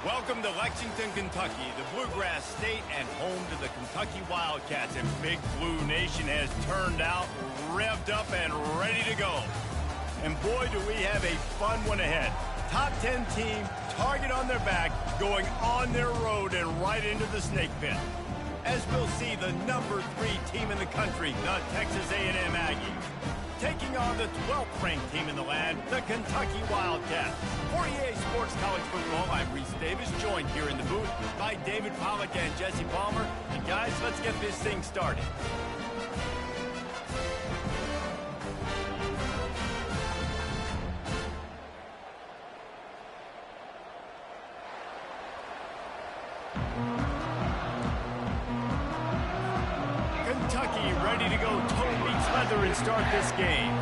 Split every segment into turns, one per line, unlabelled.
Welcome to Lexington, Kentucky, the Bluegrass State and home to the Kentucky Wildcats. And Big Blue Nation has turned out, revved up, and ready to go. And boy, do we have a fun one ahead. Top 10 team, target on their back, going on their road and right into the snake pit. As we'll see, the number 3 team in the country, the Texas A&M Aggies, taking on the 12th ranked team in the land, the Kentucky Wildcats. For EA Sports College Football, I'm Reese Davis, joined here in the booth by David Pollack and Jesse Palmer. And guys, let's get this thing started. Kentucky ready to go toe meets leather and start this game.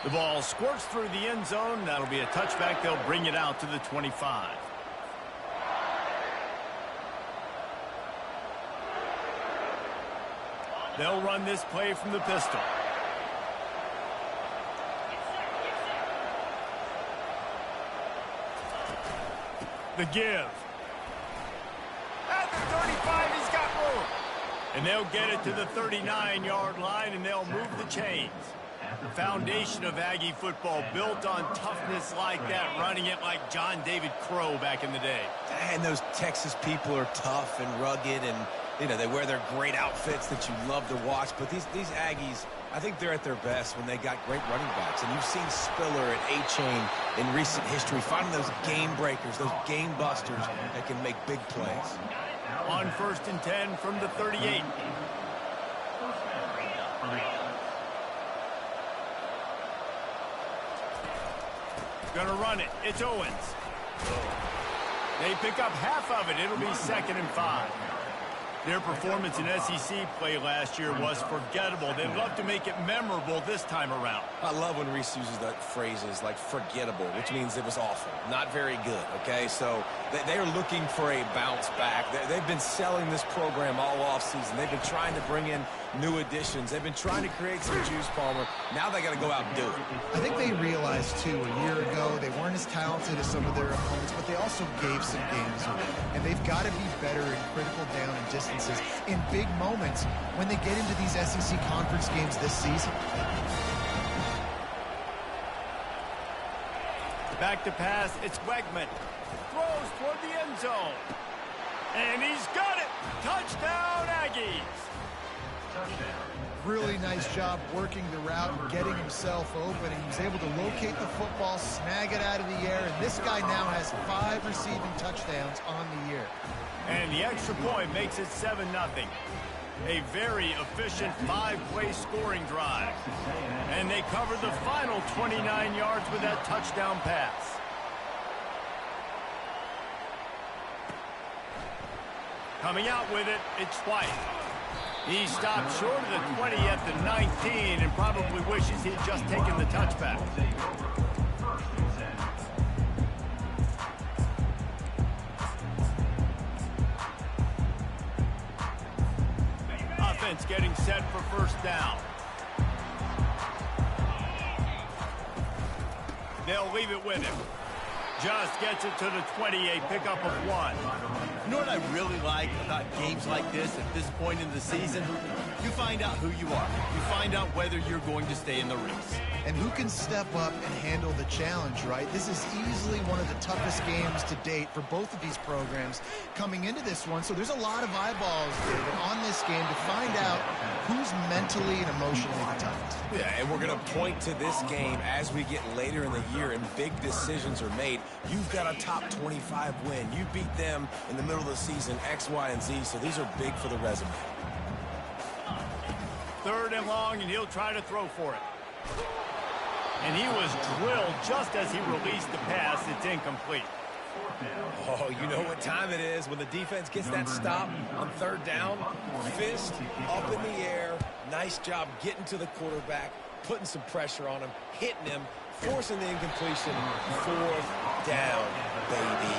The ball squirts through the end zone. That'll be a touchback. They'll bring it out to the 25. They'll run this play from the pistol. The give. At the 35, he's got room. And they'll get it to the 39-yard line, and they'll move the chains. The foundation of Aggie football built on toughness like that, running it like John David Crow back in the day.
And those Texas people are tough and rugged, and you know they wear their great outfits that you love to watch. But these Aggies, I think they're at their best when they got great running backs. And you've seen Spiller and A-Chain in recent history finding those game breakers, those game busters that can make big plays.
On 1st and 10 from the 38. Gonna run it. It's Owens. They pick up half of it. It'll be 2nd and 5. Their performance in SEC play last year was forgettable. They'd love to make it memorable this time around.
I love when Reese uses that phrases like forgettable, which means it was awful, not very good, okay? So they are looking for a bounce back. They've been selling this program all offseason. They've been trying to bring in new additions. They've been trying to create some juice, Palmer. Now they got to go out and do it.
I think they realized, too, a year ago they weren't as talented as some of their opponents, but they also gave some games away. And they've got to be better in critical down and distances in big moments when they get into these SEC conference games this season.
Back to pass, it's Wegman. Throws toward the end zone. And he's got it! Touchdown, Aggies!
Really nice job working the route and getting himself open. And he was able to locate the football, snag it out of the air, and this guy now has 5 receiving touchdowns on the year.
And the extra point makes it 7-0. A very efficient 5-play scoring drive. And they cover the final 29 yards with that touchdown pass. Coming out with it, it's White. He stopped short of the 20 at the 19 and probably wishes he'd just taken the touchback. Offense getting set for 1st down. They'll leave it with him. Just gets it to the 28, pickup of 1.
You know what I really like about games like this at this point in the season? You find out who you are. You find out whether you're going to stay in the race.
And who can step up and handle the challenge, right? This is easily one of the toughest games to date for both of these programs coming into this one. So there's a lot of eyeballs, David, on this game to find out who's mentally and emotionally the toughest.
Yeah, and we're going to point to this game as we get later in the year and big decisions are made. You've got a top 25 win. You beat them in the middle of the season, X, Y, and Z, so these are big for the resume.
3rd and long, and he'll try to throw for it. And he was drilled just as he released the pass. It's incomplete.
Oh, you know what time it is when the defense gets that stop on 3rd down. Fist up in the air. Nice job getting to the quarterback, putting some pressure on him, hitting him, forcing the incompletion. 4th down, baby.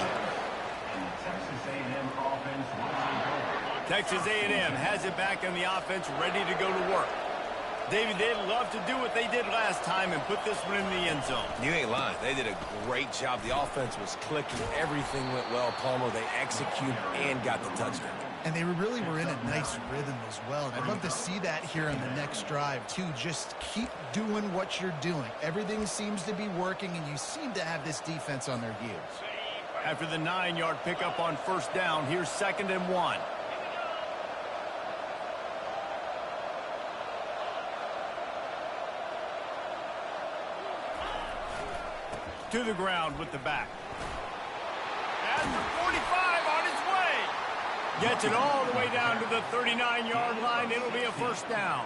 Texas A&M has it back on the offense, ready to go to work. David, they'd love to do what they did last time and put this one in the end zone.
You ain't lying. They did a great job. The offense was clicking. Everything went well, Palmer. They executed and got the touchdown.
And they really were in a nice rhythm as well. And I'd love to see that here on the next drive, too. Just keep doing what you're doing. Everything seems to be working, and you seem to have this defense on their heels.
After the 9-yard pickup on first down, here's 2nd and 1. To the ground with the back. And the 45 on its way. Gets it all the way down to the 39-yard line. It'll be a first down.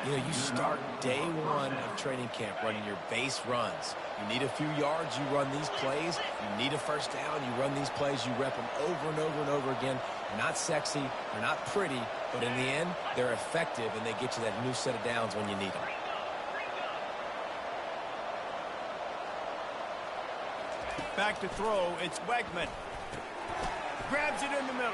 You know, you start day one of training camp running your base runs. You need a few yards, you run these plays. You need a first down, you run these plays. You rep them over and over and over again. They're not sexy, they're not pretty, but in the end, they're effective, and they get you that new set of downs when you need them.
Back to throw, it's Wegman. Grabs it in the middle.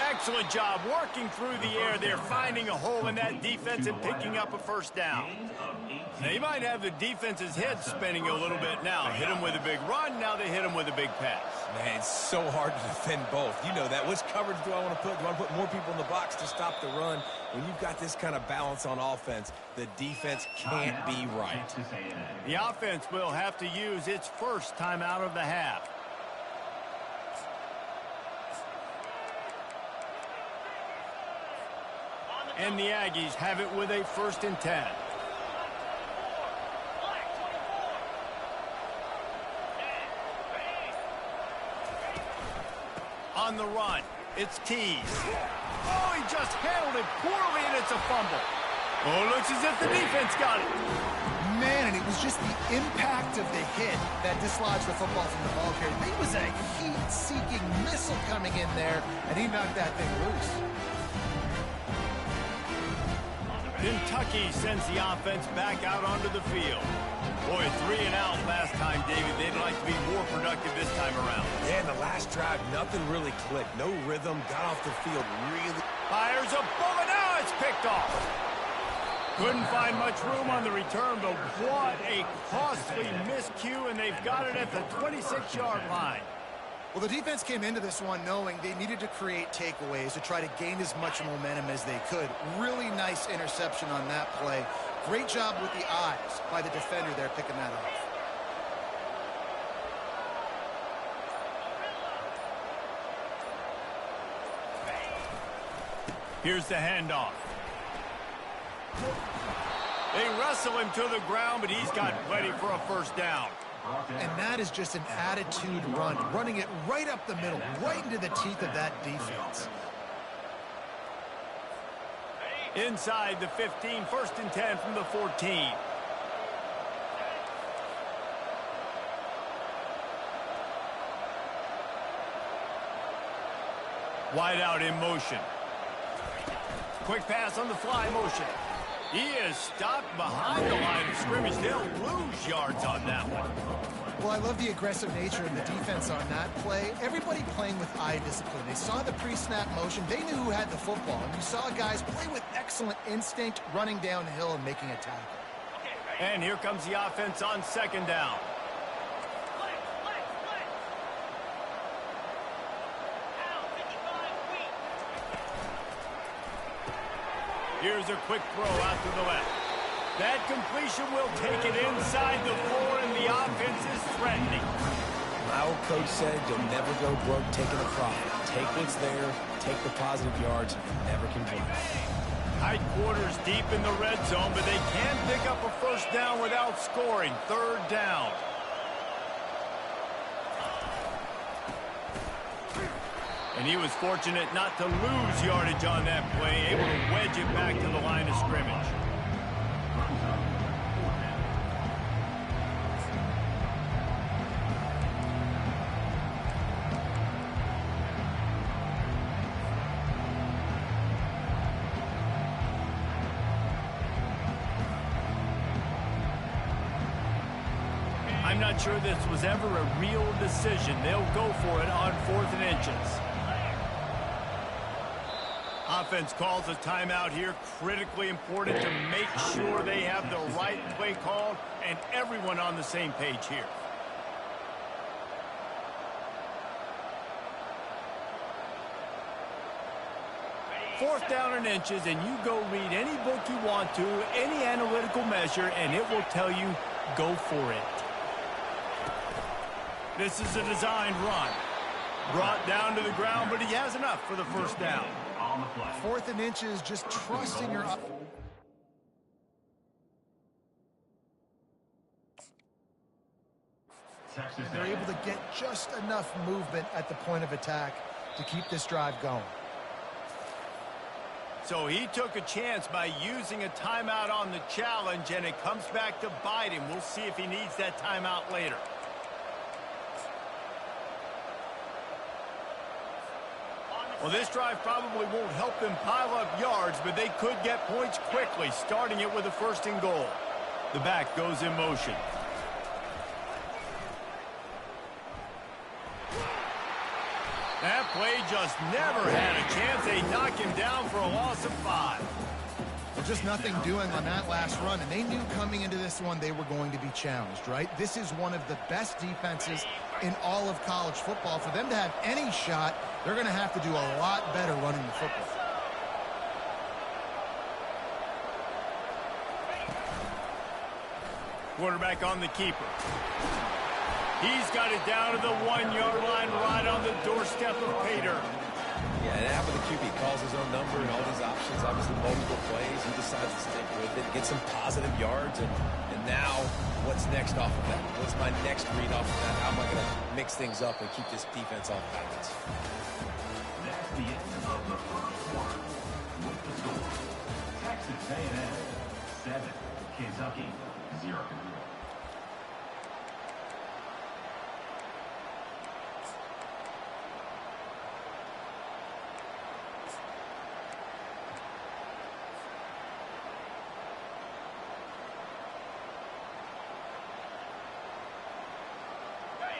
Excellent job working through the air there, finding a hole in that defense and picking up a first down. They might have the defense's head spinning a little bit now. Hit them with a big run, now they hit them with a big pass.
Man, it's so hard to defend both. You know that. Which coverage do I want to put? Do I want to put more people in the box to stop the run? When you've got this kind of balance on offense, the defense can't be right.
The offense will have to use its first timeout of the half. And the Aggies have it with a 1st and 10. On the run, it's Tease. Oh, he just handled it poorly, and it's a fumble. Oh, looks as if the defense got it.
Man, and it was just the impact of the hit that dislodged the football from the ball carrier. There was a heat-seeking missile coming in there, and he knocked that thing loose.
Kentucky sends the offense back out onto the field. Boy, 3 and out last time, David. They'd like to be more productive this time around.
Yeah, in the last drive, nothing really clicked. No rhythm, got off the field really.
Fires a bullet. Now it's picked off. Couldn't find much room on the return, but what a costly miscue, and they've got it at the 26-yard line.
Well, the defense came into this one knowing they needed to create takeaways to try to gain as much momentum as they could. Really nice interception on that play. Great job with the eyes by the defender there picking that off.
Here's the handoff. They wrestle him to the ground, but he's got plenty for a first down.
And that is just an attitude run, running it right up the middle, right into the teeth of that defense.
Inside the 15, 1st and 10 from the 14. Wide out in motion. Quick pass on the fly motion. He is stopped behind the line of scrimmage. They'll lose yards on that one.
Well, I love the aggressive nature of the defense on that play. Everybody playing with eye discipline. They saw the pre-snap motion. They knew who had the football. And you saw guys play with excellent instinct, running downhill and making a tackle.
And here comes the offense on 2nd down. Here's a quick throw out to the left. That completion will take it inside the 4, and the offense is threatening.
My old coach said you'll never go broke taking a profit. Take what's there, take the positive yards, and never complain.
Tight quarters deep in the red zone, but they can pick up a first down without scoring. 3rd down. And he was fortunate not to lose yardage on that play, able to wedge it back to the line of scrimmage. I'm not sure this was ever a real decision. They'll go for it on 4th and inches. offense calls a timeout here. Critically important to make sure they have the right play called and everyone on the same page here. Fourth down and inches, and you go read any book you want to, any analytical measure, and it will tell you, go for it. This is a designed run. Brought down to the ground, but he has enough for the first down.
Fourth and inches, just trusting your... They're able to get just enough movement at the point of attack to keep this drive going.
So he took a chance by using a timeout on the challenge, and it comes back to bite him. We'll see if he needs that timeout later. Well, this drive probably won't help them pile up yards, but they could get points quickly, starting it with a first and goal. The back goes in motion. That play just never had a chance. They knock him down for a loss of 5.
Well, just nothing doing on that last run, and they knew coming into this one they were going to be challenged, right? This is one of the best defenses in all of college football. For them to have any shot, they're going to have to do a lot better running the football.
Quarterback on the keeper. He's got it down to the 1-yard line, right on the doorstep of Pater.
Yeah, and after the QB calls his own number and all these options, obviously multiple plays, he decides to stick with it, get some positive yards, and now what's next off of that? What's my next read off of that? How am I going to mix things up and keep this defense off balance?
That's the end of the first quarter. With the score, Texas A&M 7, Kentucky 0.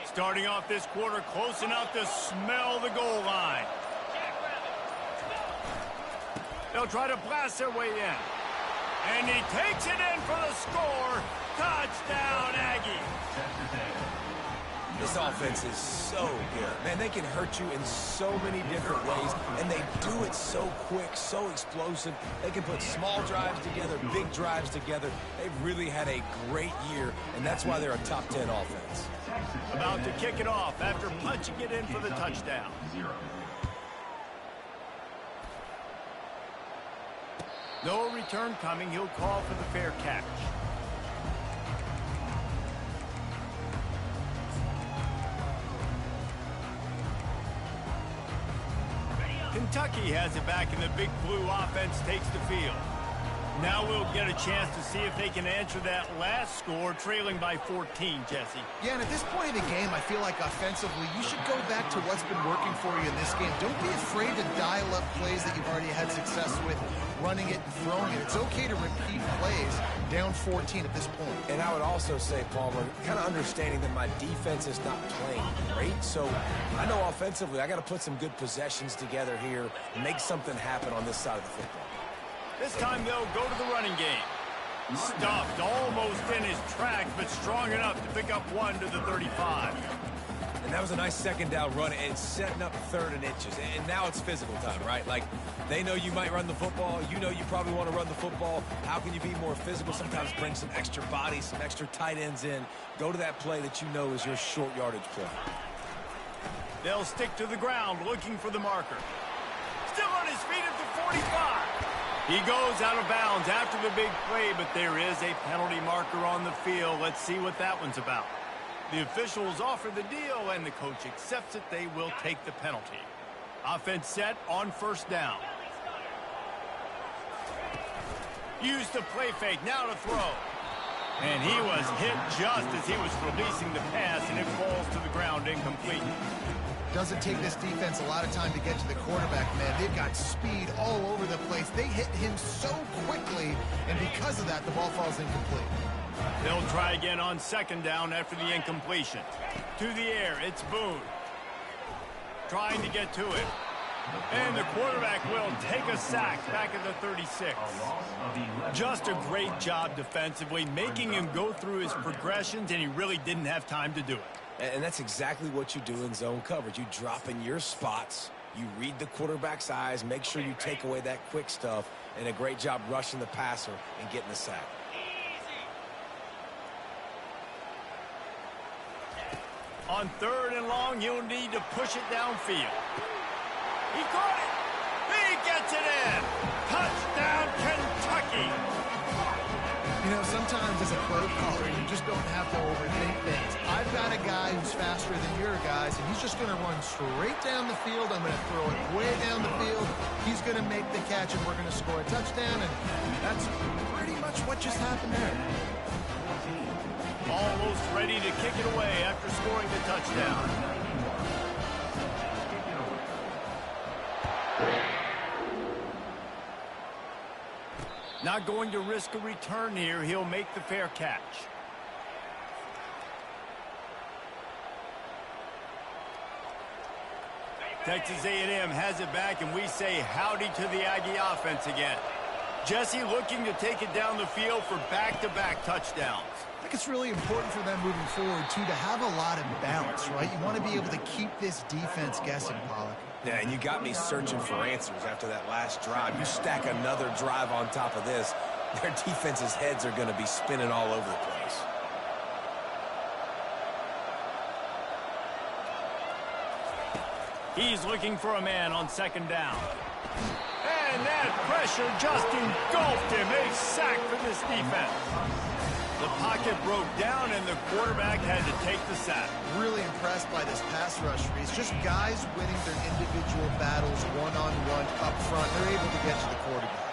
Starting off this quarter close enough to smell the goal line. They'll try to blast their way in. And he takes it in for the score. Touchdown, Aggie.
This offense is so good. Man, they can hurt you in so many different ways, and they do it so quick, so explosive. They can put small drives together, big drives together. They've really had a great year, and that's why they're a top 10 offense.
About to kick it off after punching it in for the touchdown. No return coming. He'll call for the fair catch. Kentucky has it back, and the Big Blue offense takes the field. Now we'll get a chance to see if they can answer that last score, trailing by 14, Jesse.
Yeah, and at this point in the game, I feel like offensively, you should go back to what's been working for you in this game. Don't be afraid to dial up plays that you've already had success with, running it and throwing it. It's okay to repeat plays down 14 at this point.
And I would also say, Palmer, kind of understanding that my defense is not playing great. So I know offensively, I got to put some good possessions together here, make something happen on this side of the football.
This time they'll go to the running game. Stuffed almost in his tracks, but strong enough to pick up one to the 35.
And that was a nice second down run, and setting up third and inches. And now it's physical time, right? Like, they know you might run the football. You know you probably want to run the football. How can you be more physical? Sometimes bring some extra bodies, some extra tight ends in. Go to that play that you know is your short yardage play.
They'll stick to the ground looking for the marker. Still on his feet at the 45. He goes out of bounds after the big play, but there is a penalty marker on the field. Let's see what that one's about. The officials offer the deal, and the coach accepts it. They will take the penalty. Offense set on first down. Use the play fake, now to throw. And he was hit just as he was releasing the pass, and it falls to the ground incomplete.
Doesn't take this defense a lot of time to get to the quarterback, man. They've got speed all over the place. They hit him so quickly, and because of that, the ball falls incomplete.
They'll try again on second down after the incompletion. To the air, it's Boone. Trying to get to it. And the quarterback will take a sack back at the 36. Just a great job defensively, making him go through his progressions, and he really didn't have time to do it.
And that's exactly what you do in zone coverage. You drop in your spots, you read the quarterback's eyes, make sure you take away that quick stuff, and a great job rushing the passer and getting the sack.
On 3rd and long, he'll need to push it downfield. He caught it. He gets it in. Touchdown, Kentucky.
You know, sometimes as a play caller, you just don't have to overthink things. I've got a guy who's faster than your guys, and he's just going to run straight down the field. I'm going to throw it way down the field. He's going to make the catch, and we're going to score a touchdown, and that's pretty much what just happened there.
Almost ready to kick it away after scoring the touchdown. Not going to risk a return here. He'll make the fair catch. Texas A&M has it back, and we say howdy to the Aggie offense again. Jesse looking to take it down the field for back-to-back touchdowns.
I think it's really important for them moving forward, too, to have a lot of balance, right? You want to be able to keep this defense guessing, Pollock.
Yeah, and you got me searching for answers after that last drive. You stack another drive on top of this, their defense's heads are going to be spinning all over the place.
He's looking for a man on 2nd down. And that pressure just engulfed him. A sack for this defense. The pocket broke down, and the quarterback had to take the sack.
Really impressed by this pass rush, Reese. Just guys winning their individual battles one-on-one up front. They're able to get to the quarterback.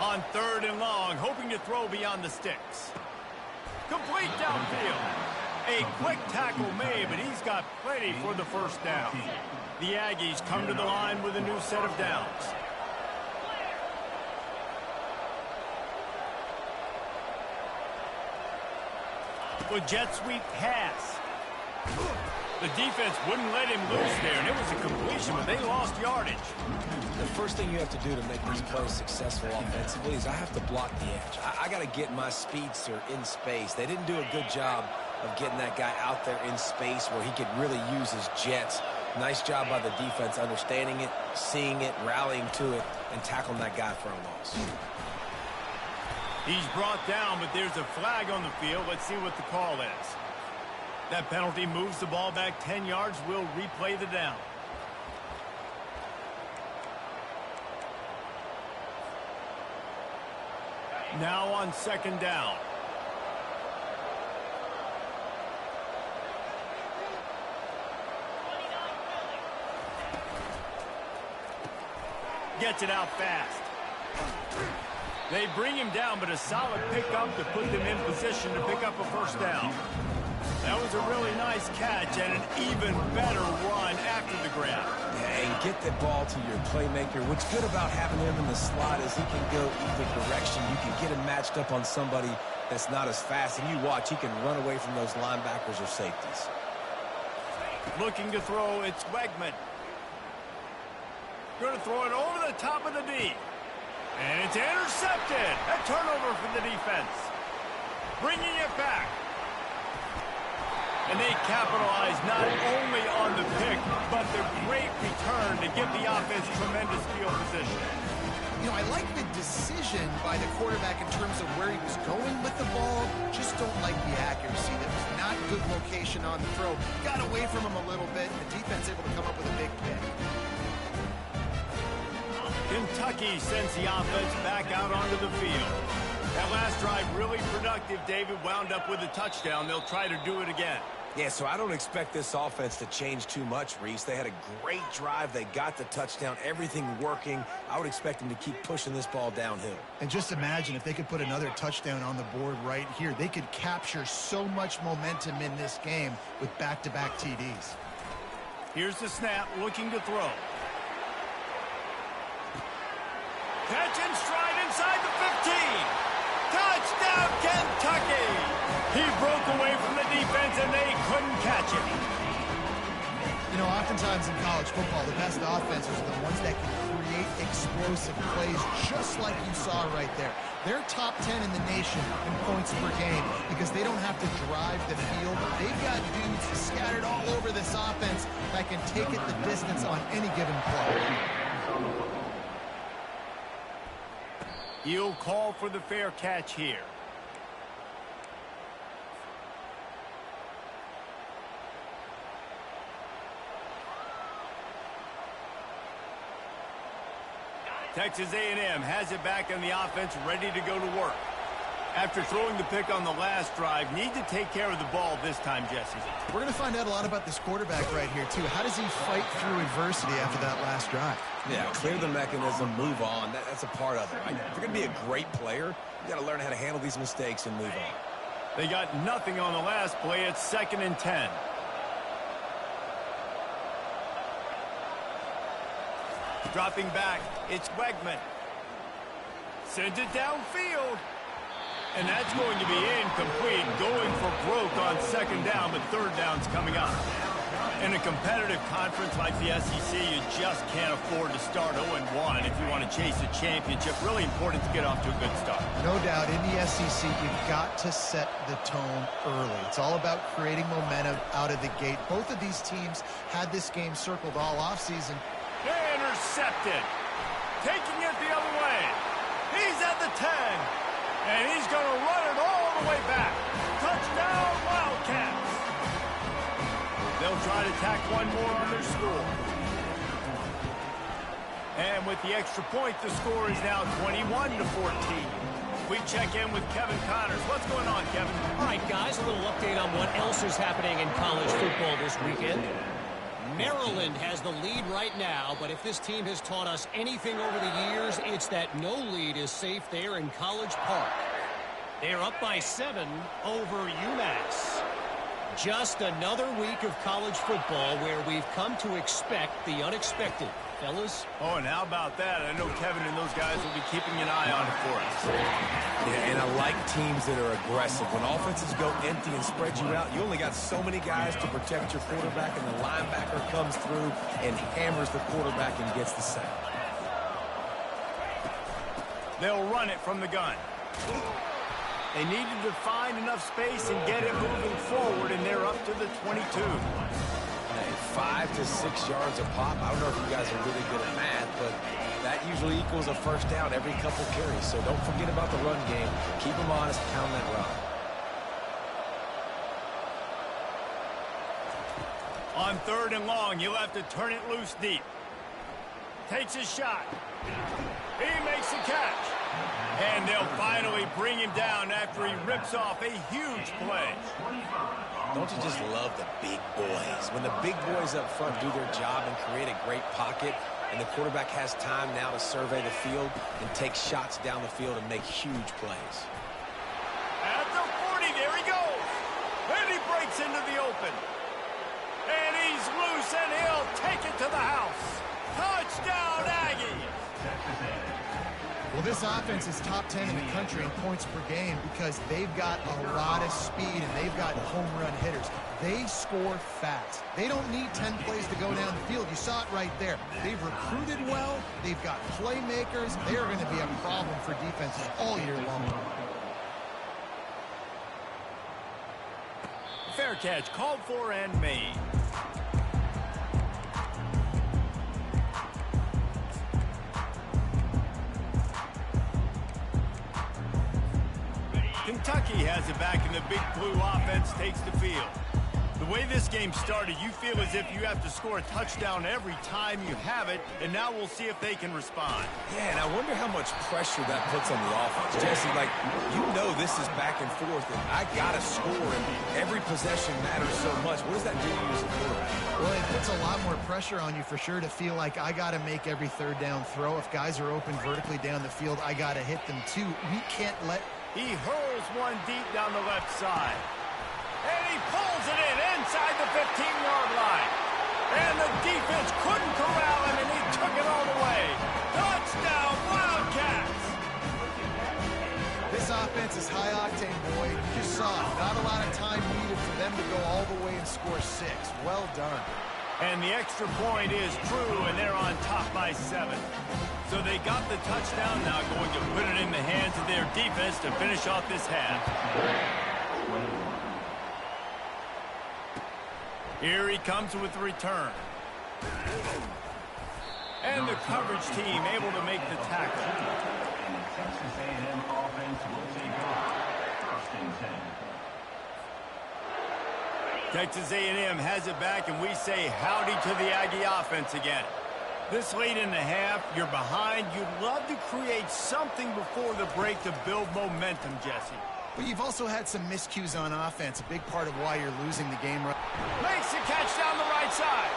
On 3rd and long, hoping to throw beyond the sticks. Complete downfield. A quick tackle made, but he's got plenty for the 1st down. The Aggies come to the line with a new set of downs. With jet sweep pass. The defense wouldn't let him loose there, and it was a completion, but they lost yardage.
The first thing you have to do to make these plays successful offensively is I have to block the edge. I got to get my speedster in space. They didn't do a good job of getting that guy out there in space where he could really use his jets. Nice job by the defense understanding it, seeing it, rallying to it, and tackling that guy for a loss.
He's brought down, but there's a flag on the field. Let's see what the call is. That penalty moves the ball back 10 yards. We'll replay the down. Now on 2nd down. Gets it out fast. They bring him down, but a solid pickup to put them in position to pick up a 1st down. That was a really nice catch and an even better run after the grab.
Yeah, and get the ball to your playmaker. What's good about having him in the slot is he can go either direction. You can get him matched up on somebody that's not as fast, and you watch, he can run away from those linebackers or safeties.
Looking to throw, it's Wegman. Going to throw it over the top of the D. And it's intercepted. A turnover for the defense. Bringing it back. And they capitalize not only on the pick, but the great return to give the offense tremendous field position.
You know, I like the decision by the quarterback in terms of where he was going with the ball. Just don't like the accuracy. There was not good location on the throw. Got away from him a little bit, and the defense able to come up with a big pick.
Kentucky sends the offense back out onto the field. That last drive really productive. David wound up with a touchdown. They'll try to do it again.
Yeah, so I don't expect this offense to change too much, Reese. They had a great drive. They got the touchdown. Everything working. I would expect them to keep pushing this ball downhill.
And just imagine if they could put another touchdown on the board right here. They could capture so much momentum in this game with back-to-back TDs.
Here's the snap, looking to throw. Catch and stride inside the 15. Touchdown, Kentucky! He broke away from the defense, and they couldn't catch him.
You know, oftentimes in college football, the best offenses are the ones that can create explosive plays, just like you saw right there. They're top 10 in the nation in points per game because they don't have to drive the field. They've got dudes scattered all over this offense that can take it the distance on any given play.
He'll call for the fair catch here. Texas A&M has it back on the offense, ready to go to work. After throwing the pick on the last drive, need to take care of the ball this time, Jesse.
We're going to find out a lot about this quarterback right here, too. How does he fight through adversity after that last drive?
Yeah, clear the mechanism, move on. That's a part of it, right? If you're going to be a great player, you got to learn how to handle these mistakes and move on.
They got nothing on the last play. It's 2nd and 10. Dropping back, it's Wegman. Sends it downfield. And that's going to be incomplete, going for broke on 2nd down, but 3rd down's coming up. In a competitive conference like the SEC, you just can't afford to start 0-1 if you want to chase a championship. Really important to get off to a good start.
No doubt, in the SEC, you've got to set the tone early. It's all about creating momentum out of the gate. Both of these teams had this game circled all offseason.
Intercepted. Taking it the other way. He's at the 10. And he's going to run it all the way back. Touchdown, Wildcats. They'll try to tack one more on their score. And with the extra point, the score is now 21-14. We check in with Kevin Connors. What's going on, Kevin?
All right, guys, a little update on what else is happening in college football this weekend. Maryland has the lead right now, but if this team has taught us anything over the years, it's that no lead is safe there in College Park. They're up by 7 over UMass. Just another week of college football where we've come to expect the unexpected. Fellas?
Oh, and how about that? I know Kevin and those guys will be keeping an eye on it for us.
Yeah, and I like teams that are aggressive. When offenses go empty and spread you out, you only got so many guys to protect your quarterback, and the linebacker comes through and hammers the quarterback and gets the sack.
They'll run it from the gun. They needed to find enough space and get it moving forward, and they're up to the 22.
Hey, 5 to 6 yards a pop. I don't know if you guys are really good at math, but that usually equals a 1st down every couple carries. So don't forget about the run game. Keep them honest, pound that rock.
On 3rd and long, you'll have to turn it loose deep. Takes his shot. He makes the catch. And they'll finally bring him down after he rips off a huge play.
Don't you just love the big boys? When the big boys up front do their job and create a great pocket, and the quarterback has time now to survey the field and take shots down the field and make huge plays.
At the 40, there he goes. And he breaks into the open. And he's loose, and he'll take it to the house. Touchdown, Aggies!
Well, this offense is top 10 in the country in points per game because they've got a lot of speed and they've got home run hitters. They score fast. They don't need 10 plays to go down the field. You saw it right there. They've recruited well. They've got playmakers. They are going to be a problem for defenses all year long.
Fair catch called for and made. Kentucky has it back, and the Big Blue offense takes the field. The way this game started, you feel as if you have to score a touchdown every time you have it, and now we'll see if they can respond.
Yeah, and I wonder how much pressure that puts on the offense. Jesse, like, you know this is back and forth, and I got to score, and every possession matters so much. What does that do to you as a quarterback?
Well, it puts a lot more pressure on you for sure to feel like I got to make every 3rd down throw. If guys are open vertically down the field, I got to hit them too. We can't let...
He hurls one deep down the left side. And he pulls it in inside the 15-yard line. And the defense couldn't corral him, and he took it all the way. Touchdown, Wildcats!
This offense defense is high octane, boy. You just saw it. Not a lot of time needed for them to go all the way and score 6. Well done.
And the extra point is true, and they're on top by 7. So they got the touchdown, now going to put it in the hands of their defense to finish off this half. Here he comes with the return. And the coverage team able to make the tackle.
And the Texas A&M offense will take over. 1st and 10.
Texas A&M has it back, and we say howdy to the Aggie offense again. This late in the half, you're behind. You'd love to create something before the break to build momentum, Jesse.
But you've also had some miscues on offense, a big part of why you're losing the game.
Makes the catch down the right side.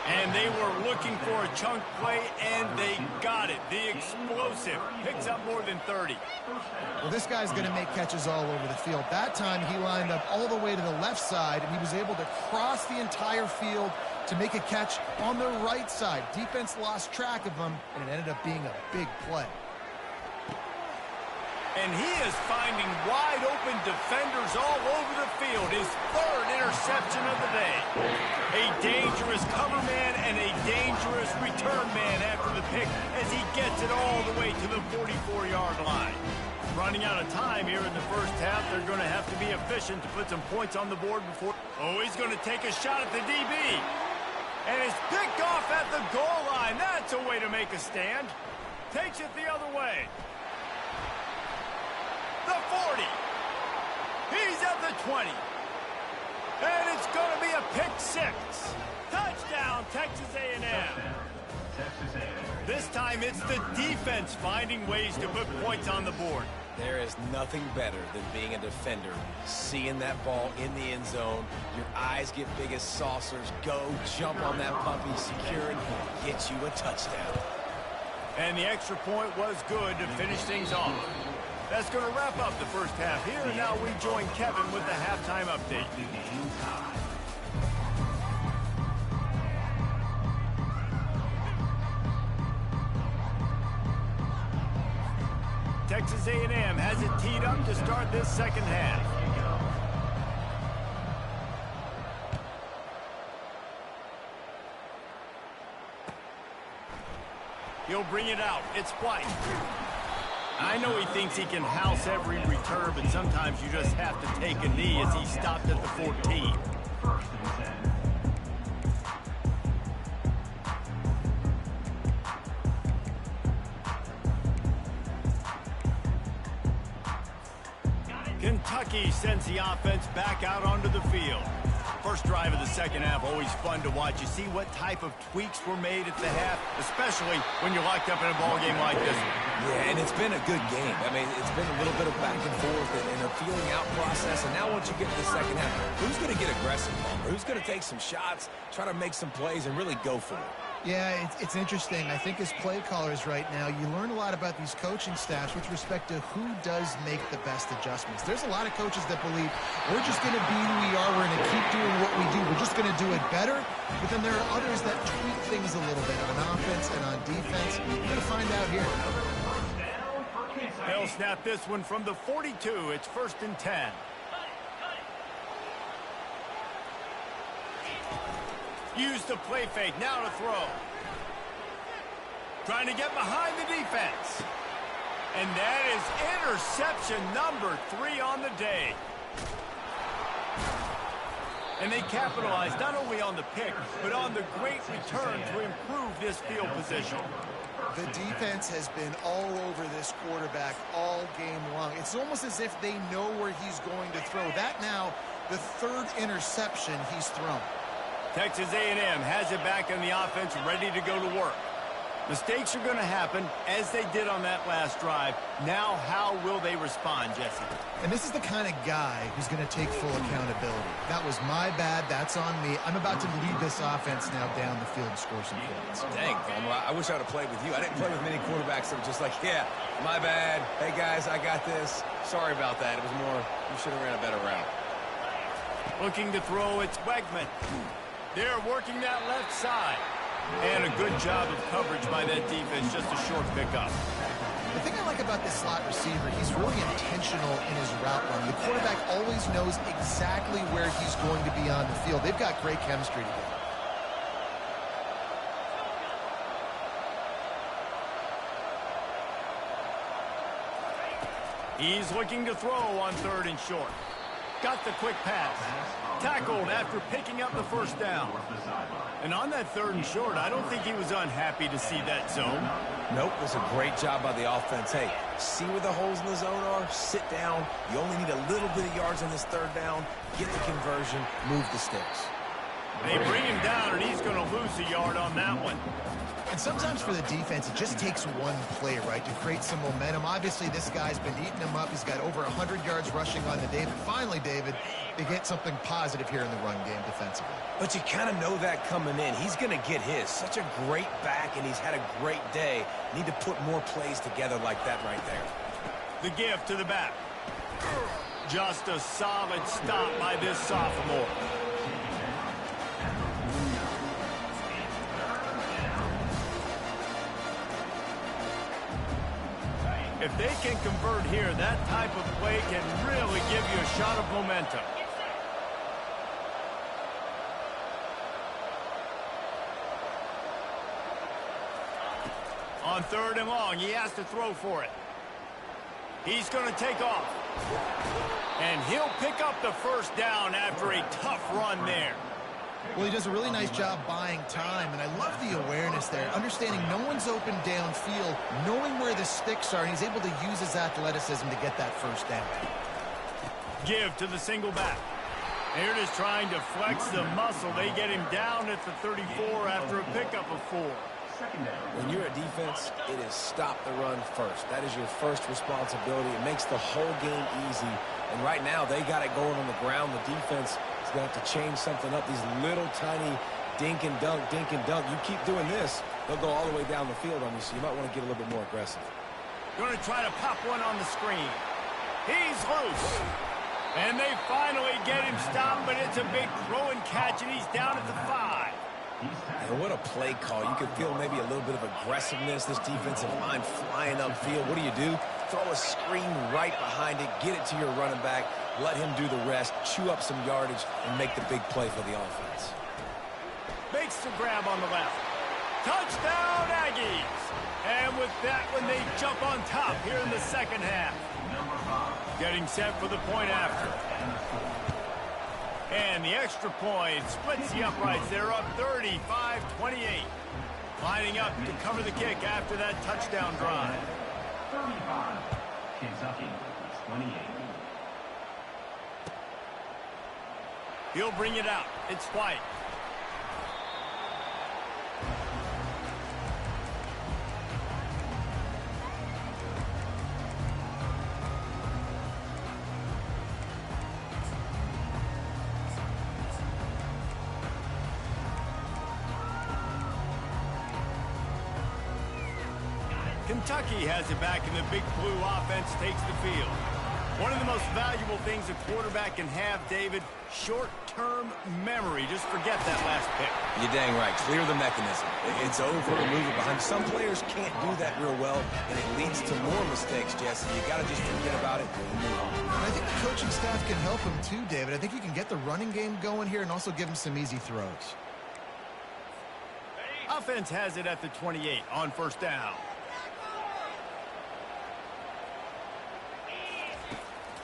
And they were looking for a chunk play, and they got it. The explosive picks up more than 30.
Well, this guy's going to make catches all over the field. That time, he lined up all the way to the left side, and he was able to cross the entire field to make a catch on the right side. Defense lost track of him, and it ended up being a big play.
And he is finding wide-open defenders all over the field. His 3rd interception of the day. A dangerous cover man and a dangerous return man after the pick as he gets it all the way to the 44-yard line. Running out of time here in the first half, they're going to have to be efficient to put some points on the board before... Oh, he's going to take a shot at the DB. And it's picked off at the goal line. That's a way to make a stand. Takes it the other way. The 40. He's at the 20. And it's going to be a pick 6. Touchdown, Texas A&M.
Texas A&M.
This time it's the defense finding ways to put points on the board.
There is nothing better than being a defender, seeing that ball in the end zone, your eyes get big as saucers, go jump on that puppy, secure it, get you a touchdown.
And the extra point was good to finish things off. That's going to wrap up the first half here, and now we join Kevin with the halftime update. Texas A&M has it teed up to start this second half. He'll bring it out. It's White. I know he thinks he can house every return, but sometimes you just have to take a knee as he stopped at the 14.
1st and 10.
Kentucky sends the offense back out onto the field. First drive of the second half, always fun to watch. You see what type of tweaks were made at the half, especially when you're locked up in a ball game like this one.
Yeah, and it's been a good game. I mean, it's been a little bit of back and forth and a feeling out process. And now once you get to the second half, who's going to get aggressive, Palmer? Who's going to take some shots, try to make some plays, and really go for it?
Yeah, it's interesting. I think as play callers right now, you learn a lot about these coaching staffs with respect to who does make the best adjustments. There's a lot of coaches that believe we're just going to be who we are. We're going to keep doing what we do. We're just going to do it better. But then there are others that tweak things a little bit on offense and on defense. We're going to find out here.
They'll snap this one from the 42. It's 1st and 10. Use the play fake, now to throw. Trying to get behind the defense. And that is interception number 3 on the day. And they capitalized not only on the pick, but on the great return to improve this field position.
The defense has been all over this quarterback all game long. It's almost as if they know where he's going to throw. That now, the 3rd interception he's thrown.
Texas A&M has it back in the offense, ready to go to work. Mistakes are going to happen, as they did on that last drive. Now, how will they respond, Jesse?
And this is the kind of guy who's going to take full accountability. That was my bad. That's on me. I'm about to lead this offense now down the field and score some points.
Dang, Palmer, I wish I would have played with you. I didn't play with many quarterbacks that were just like, yeah, my bad. Hey, guys, I got this. Sorry about that. It was more, you should have ran a better route.
Looking to throw, it's Wegman. They're working that left side. And a good job of coverage by that defense, just a short pickup.
I thing I like about this slot receiver, he's really intentional in his route run. The quarterback always knows exactly where he's going to be on the field. They've got great chemistry together.
He's looking to throw on 3rd and short. Got the quick pass. Tackled after picking up the first down. And on that 3rd and short, I don't think he was unhappy to see that zone.
Nope, it was a great job by the offense. Hey, see where the holes in the zone are? Sit down. You only need a little bit of yards on this 3rd down. Get the conversion. Move the sticks.
They bring him down, and he's going to lose a yard on that one.
And sometimes for the defense, it just takes one play, right, to create some momentum. Obviously, this guy's been eating him up. He's got over 100 yards rushing on the day. But finally, David, they get something positive here in the run game defensively.
But you kind of know that coming in. He's going to get his. Such a great back, and he's had a great day. Need to put more plays together like that right there.
The gift to the back. Just a solid stop by this sophomore. If they can convert here, that type of play can really give you a shot of momentum. On 3rd and long, he has to throw for it. He's going to take off. And he'll pick up the first down after a tough run there.
Well, he does a really nice job buying time, and I love the awareness there. Understanding no one's open downfield, knowing where the sticks are, and he's able to use his athleticism to get that first down.
Give to the single back. They're just trying to flex the muscle. They get him down at the 34 after a pickup of 4.
When you're a defense, it is stop the run first. That is your first responsibility. It makes the whole game easy. And right now, they got it going on the ground. The defense is going to have to change something up. These little tiny dink and dunk, dink and dunk. You keep doing this, they'll go all the way down the field on you, so you might want to get a little bit more aggressive.
Going to try to pop one on the screen. He's loose. And they finally get him stopped, but it's a big throw and catch, and he's down at the 5.
And what a play call. You can feel maybe a little bit of aggressiveness. This defensive line flying upfield. What do? Throw a screen right behind it. Get it to your running back. Let him do the rest. Chew up some yardage and make the big play for the offense.
Makes the grab on the left. Touchdown, Aggies! And with that one, they jump on top here in the second half. Getting set for the point after. And the extra point splits the uprights. They're up 35-28. Lining up to cover the kick after that touchdown drive.
35. Kentucky, 28.
He'll bring it out. It's White. Kentucky has it back, and the Big Blue offense takes the field. One of the most valuable things a quarterback can have, David, short-term memory. Just forget that last pick.
You're dang right. Clear the mechanism. It's over and move it behind. Some players can't do that real well, and it leads to more mistakes, Jesse. You got to just forget about it and move on.
And I think the coaching staff can help him too, David. I think you can get the running game going here and also give him some easy throws.
Offense has it at the 28 on first down.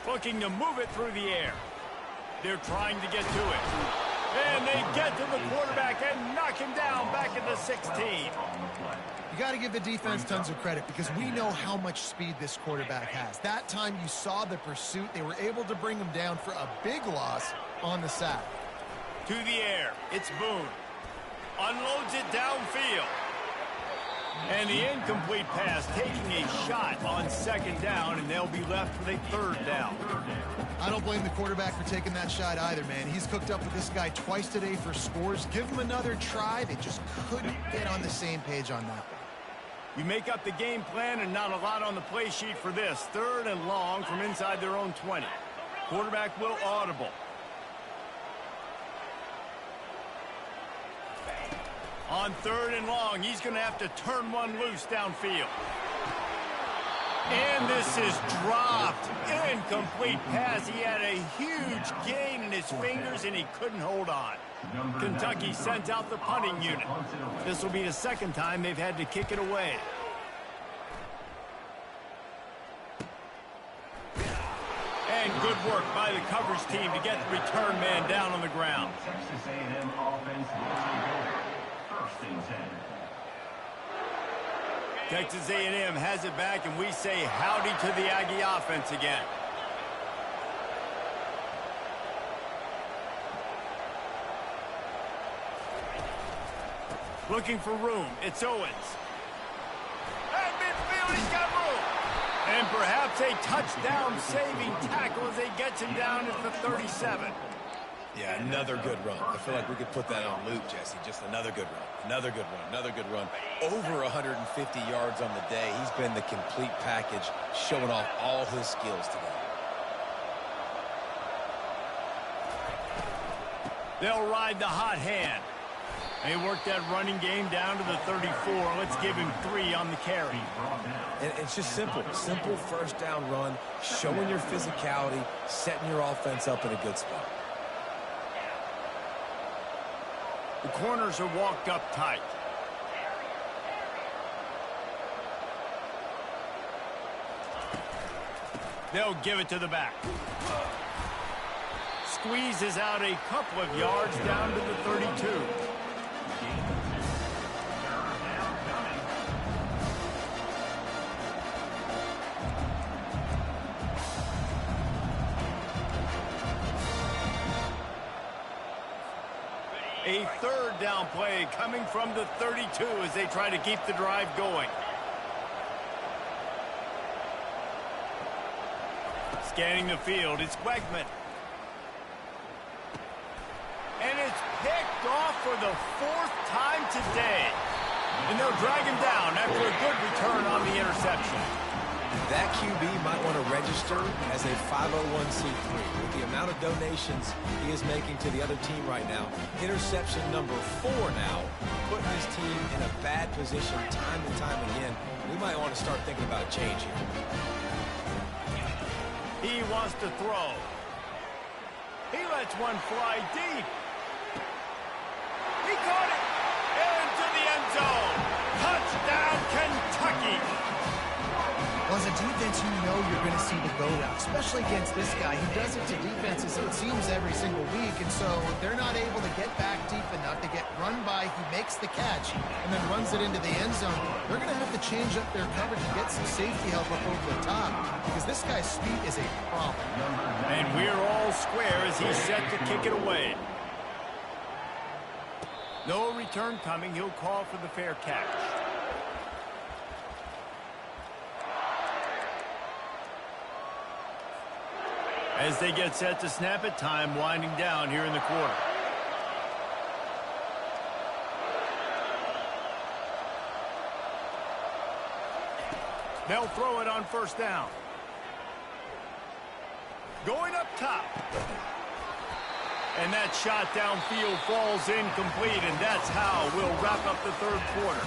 Looking to move it through the air. They're trying to get to it. And they get to the quarterback and knock him down back at the 16.
You got to give the defense tons of credit because we know how much speed this quarterback has. That time you saw the pursuit. They were able to bring him down for a big loss on the sack.
To the air. It's Boone. Unloads it downfield. And the incomplete pass taking a shot on second down, and they'll be left with a third down.
I don't blame the quarterback for taking that shot either, man. He's cooked up with this guy twice today for scores. Give him another try. They just couldn't get on the same page on that one.
You make up the game plan and not a lot on the play sheet for this. Third and long from inside their own 20. Quarterback will audible. On third and long, he's going to have to turn one loose downfield. And this is dropped. Incomplete pass. He had a huge gain in his fingers, and he couldn't hold on. Kentucky sent out the punting unit. This will be the second time they've had to kick it away. And good work by the coverage team to get the return man down on the ground.
Texas A&M offense will take over. First and 10.
Texas A&M has it back, and we say howdy to the Aggie offense again. Looking for room. It's Owens. At midfield, he's got room. And perhaps a touchdown-saving tackle as they get him down at the 37.
Yeah, another good run. I feel like we could put that on loop, Jesse. Just another good run. Another good run. Another good run. Over 150 yards on the day. He's been the complete package, showing off all his skills today.
They'll ride the hot hand. They work that running game down to the 34. Let's give him 3 on the carry.
And it's just simple. Simple first down run, showing your physicality, setting your offense up in a good spot.
The corners are walked up tight. They'll give it to the back. Squeezes out a couple of yards down to the 32. A third down play coming from the 32 as they try to keep the drive going. Scanning the field, it's Wegman. And it's picked off for the 4th time today. And they'll drag him down after a good return on the interception.
That QB might want to register as a 501c3. With the amount of donations he is making to the other team right now, interception number 4 now, putting his team in a bad position time and time again. We might want to start thinking about a change here.
He wants to throw. He lets one fly deep. He caught it into the end zone. Touchdown, Kentucky.
Well, as a defense, you know you're going to see the go route, especially against this guy. He does it to defenses, it seems, every single week, and so they're not able to get back deep enough to get run by. He makes the catch and then runs it into the end zone. They're going to have to change up their coverage and get some safety help up over the top because this guy's speed is a problem.
And we're all square as he's set to kick it away. No return coming. He'll call for the fair catch. As they get set to snap it, time winding down here in the quarter. They'll throw it on first down. Going up top. And that shot downfield falls incomplete, and that's how we'll wrap up the third quarter.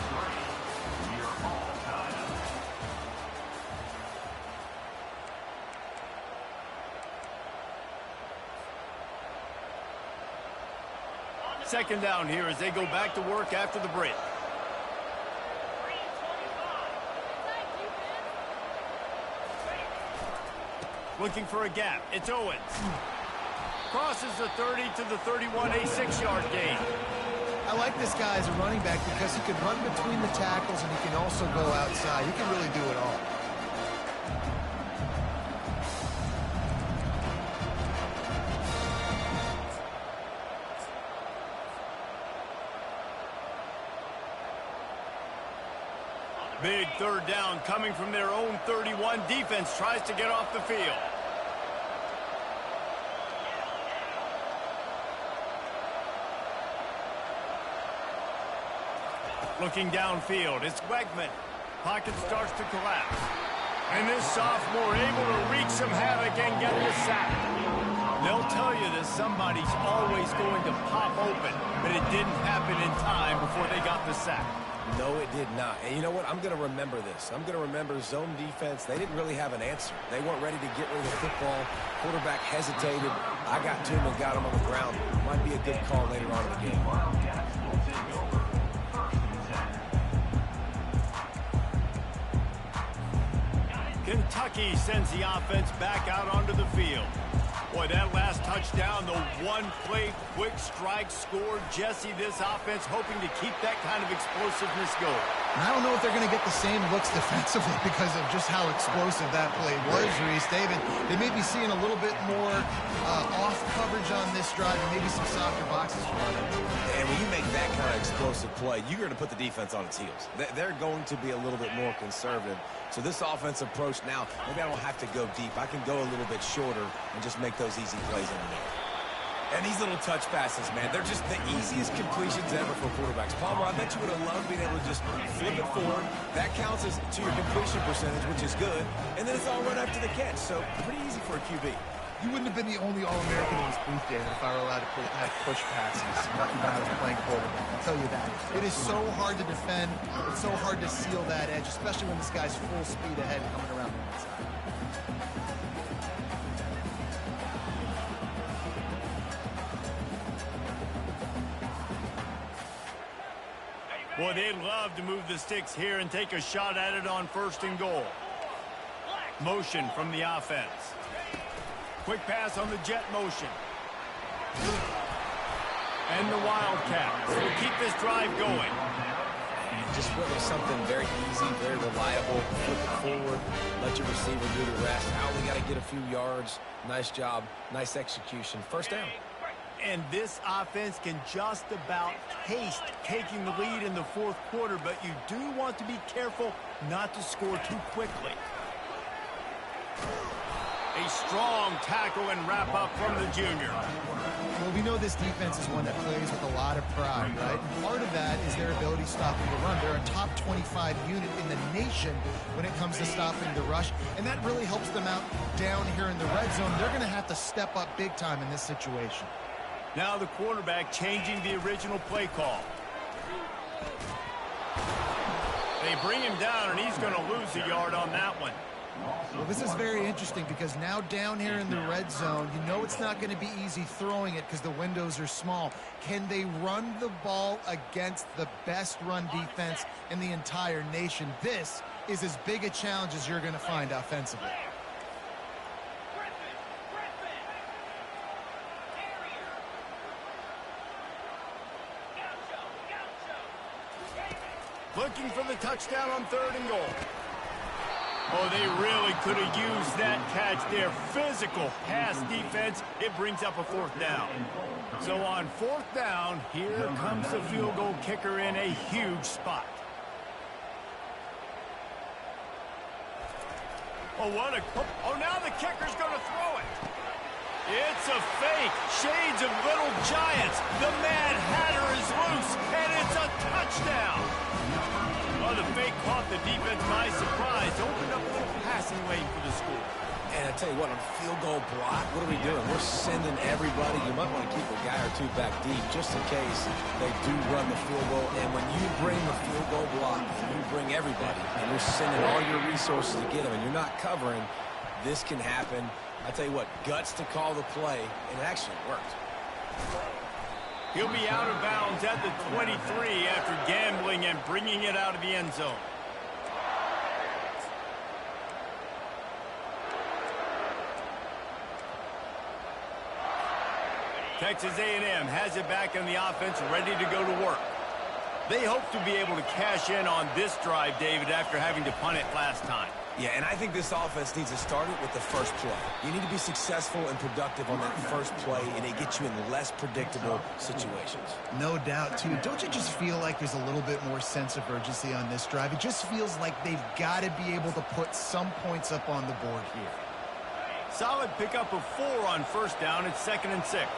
Second down here as they go back to work after the break. Looking for a gap. It's Owens. Crosses the 30 to the 31, a 6-yard gain.
I like this guy as a running back because he can run between the tackles and he can also go outside. He can really do it all.
Big third down coming from their own 31. Defense tries to get off the field. Looking downfield, it's Wegman. Pocket starts to collapse. And this sophomore able to wreak some havoc and get the sack. They'll tell you that somebody's always going to pop open, but it didn't happen in time before they got the sack.
No, it did not. And you know what? I'm going to remember this. I'm going to remember zone defense. They didn't really have an answer. They weren't ready to get rid of the football. Quarterback hesitated. I got to him and got him on the ground. Might be a good call later on in the game.
Kentucky sends the offense back out onto the field. Boy, that last touchdown, the one-play quick strike scored. Jesse, this offense hoping to keep that kind of explosiveness going.
And I don't know if they're going to get the same looks defensively because of just how explosive that play was, Reese. David, they may be seeing a little bit more off coverage on this drive and maybe some softer boxes for them.
And when you make that kind of explosive play, you're going to put the defense on its heels. They're going to be a little bit more conservative. So this offense approach now, maybe I don't have to go deep. I can go a little bit shorter and just make those easy plays in the middle. And these little touch passes, man, they're just the easiest completions ever for quarterbacks. Palmer, I bet you would have loved being able to just flip it forward. That counts as to your completion percentage, which is good. And then it's all right after the catch. So pretty easy for a QB.
You wouldn't have been the only All-American in this booth, David, if I were allowed to have push passes when I was playing quarterback. I'll tell you that. It is so hard to defend. It's so hard to seal that edge, especially when this guy's full speed ahead coming around the inside.
Boy, they'd love to move the sticks here and take a shot at it on 1st and goal. Motion from the offense. Quick pass on the jet motion. And the Wildcats will keep this drive going.
Just went with something very easy, very reliable. Flip it forward, let your receiver do the rest. I only got to get a few yards. Nice job, nice execution. 1st down.
And this offense can just about taste taking the lead in the 4th quarter, but you do want to be careful not to score too quickly. A strong tackle and wrap-up from the junior.
Well, we know this defense is one that plays with a lot of pride, right? And part of that is their ability stopping the run. They're a top 25 unit in the nation when it comes to stopping the rush, and that really helps them out down here in the red zone. They're going to have to step up big time in this situation.
Now the quarterback changing the original play call. They bring him down, and he's going to lose a yard on that one.
Well, this is very interesting because now down here in the red zone, you know it's not going to be easy throwing it because the windows are small. Can they run the ball against the best run defense in the entire nation? This is as big a challenge as you're going to find offensively.
Looking for the touchdown on 3rd and goal. Oh, they really could have used that catch there. Physical pass defense. It brings up a 4th down. So on 4th down, here comes the field goal kicker in a huge spot. Oh, now the kicker's going to throw it. It's a fake. Shades of Little Giants. The Mad Hatter is loose, and it's a touchdown. Oh, the fake caught the defense by surprise. Opened up a little passing lane for the score.
And I tell you what, on field goal block, what are we doing? We're sending everybody. You might want to keep a guy or two back deep just in case they do run the field goal. And when you bring the field goal block, you bring everybody. And you're sending all your resources to get them, and you're not covering, this can happen. I tell you what, guts to call the play, and it actually worked.
He'll be out of bounds at the 23 after gambling and bringing it out of the end zone. Texas A&M has it back in the offense, ready to go to work. They hope to be able to cash in on this drive, David, after having to punt it last time.
Yeah, and I think this offense needs to start it with the first play. You need to be successful and productive on that first play, and it gets you in less predictable situations.
No doubt, too. Don't you just feel like there's a little bit more sense of urgency on this drive? It just feels like they've got to be able to put some points up on the board here.
Solid pickup of 4 on 1st down. It's 2nd and 6.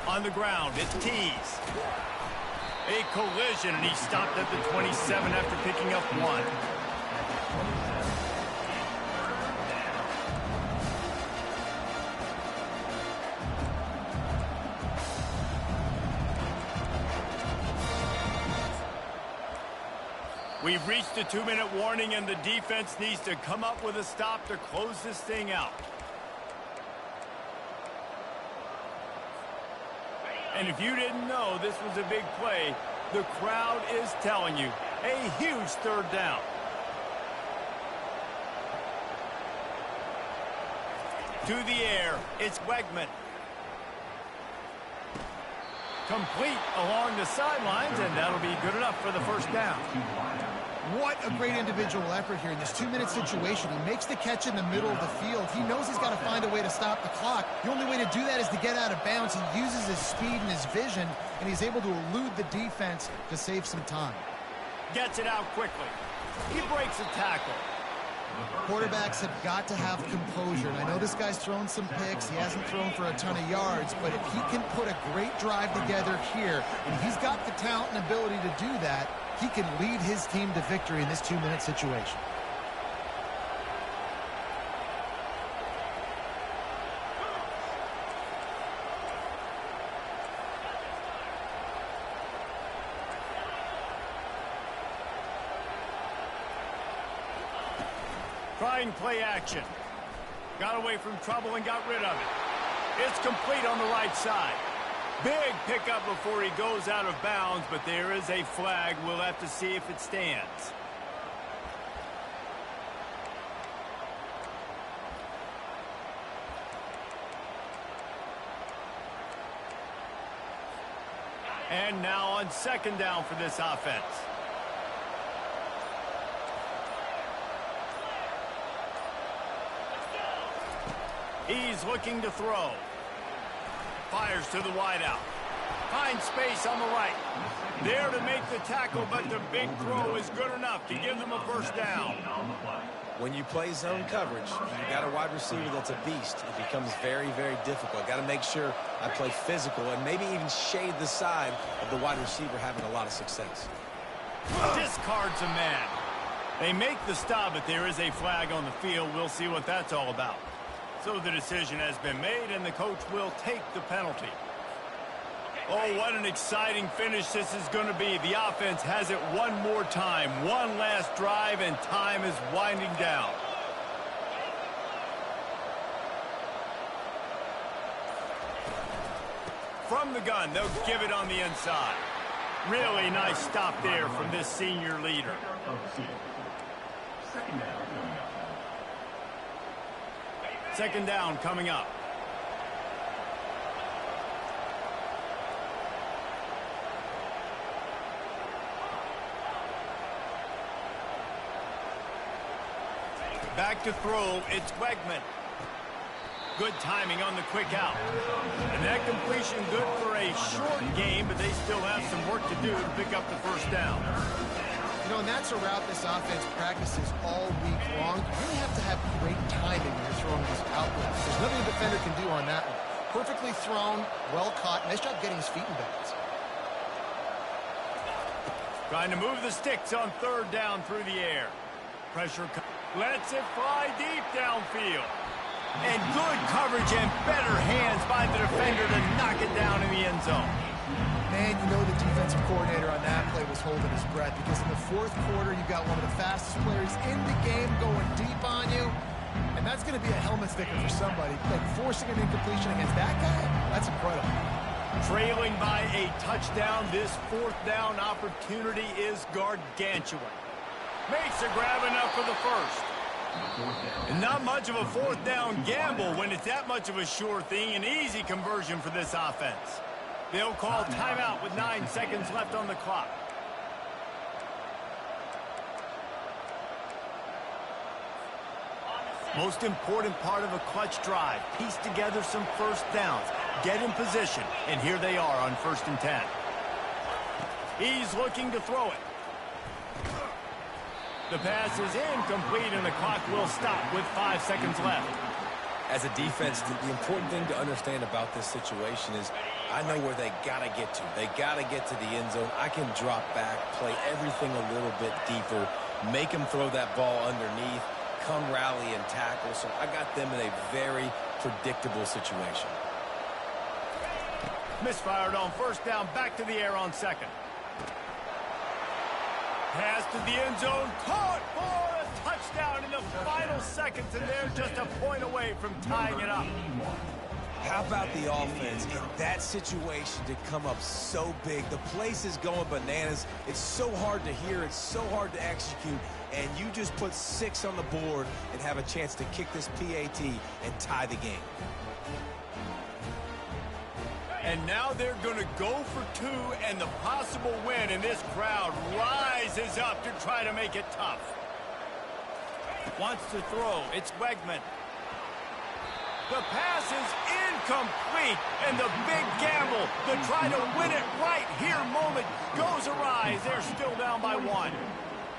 On the ground, it's Tees. A collision, and he stopped at the 27 after picking up 1. We've reached the 2-minute warning, and the defense needs to come up with a stop to close this thing out. And if you didn't know this was a big play, the crowd is telling you. A huge third down. To the air, it's Wegman. Complete along the sidelines, and that'll be good enough for the first down.
What a great individual effort here in this 2-minute situation. He makes the catch in the middle of the field. He knows he's got to find a way to stop the clock. The only way to do that is to get out of bounds. He uses his speed and his vision, and he's able to elude the defense to save some time.
Gets it out quickly. He breaks a tackle.
Quarterbacks have got to have composure. And I know this guy's thrown some picks. He hasn't thrown for a ton of yards. But if he can put a great drive together here, and he's got the talent and ability to do that, he can lead his team to victory in this 2-minute situation.
Trying play action. Got away from trouble and got rid of it. It's complete on the right side. Big pickup before he goes out of bounds, but there is a flag. We'll have to see if it stands. And now on second down for this offense. He's looking to throw. Fires to the wideout. Finds space on the right. There to make the tackle, but the big throw is good enough to give them a first down.
When you play zone coverage, you got a wide receiver that's a beast. It becomes very, very difficult. Got to make sure I play physical and maybe even shade the side of the wide receiver having a lot of success.
Discards a man. They make the stop, but there is a flag on the field. We'll see what that's all about. So the decision has been made, and the coach will take the penalty. Oh, what an exciting finish this is going to be. The offense has it one more time. One last drive, and time is winding down. From the gun, they'll give it on the inside. Really nice stop there from this senior leader. Second down coming up. Back to throw, it's Wegman. Good timing on the quick out. And that completion good for a short game, but they still have some work to do to pick up the first down.
You know, and that's a route this offense practices all week long. You really have to have great timing when you're throwing these outlets. There's nothing a defender can do on that one. Perfectly thrown, well caught. Nice job getting his feet in bounds.
Trying to move the sticks on third down through the air. Pressure lets it fly deep downfield. And good coverage and better hands by the defender to knock it down in the end zone.
Man, you know the defensive coordinator on that play was holding his breath, because in the fourth quarter, you got one of the fastest players in the game going deep on you. And that's going to be a helmet sticker for somebody. Like forcing an incompletion against that guy, that's incredible.
Trailing by a touchdown, this fourth down opportunity is gargantuan. Makes a grab enough for the first. And not much of a fourth down gamble when it's that much of a sure thing. An easy conversion for this offense. They'll call timeout with 9 seconds left on the clock. Most important part of a clutch drive. Piece together some first downs. Get in position. And here they are on 1st and 10. He's looking to throw it. The pass is incomplete, and the clock will stop with 5 seconds left.
As a defense, the important thing to understand about this situation is I know where they got to get to. They got to get to the end zone. I can drop back, play everything a little bit deeper, make them throw that ball underneath, come rally and tackle. So I got them in a very predictable situation.
Misfired on first down, back to the air on second. Pass to the end zone, caught for a touchdown in the final seconds, and they're just a point away from tying it up.
How about the offense in that situation to come up so big? The place is going bananas. It's so hard to hear. It's so hard to execute. And you just put 6 on the board and have a chance to kick this PAT and tie the game.
And now they're going to go for 2 and the possible win, and this crowd rises up to try to make it tough. Wants to throw. It's Wegman. The pass is incomplete, and the big gamble to try to win it right here moment goes awry. They're still down by 1.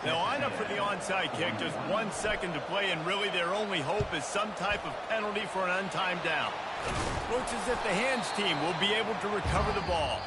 They'll line up for the onside kick, just 1 second to play, and really their only hope is some type of penalty for an untimed down. Looks as if the hands team will be able to recover the ball.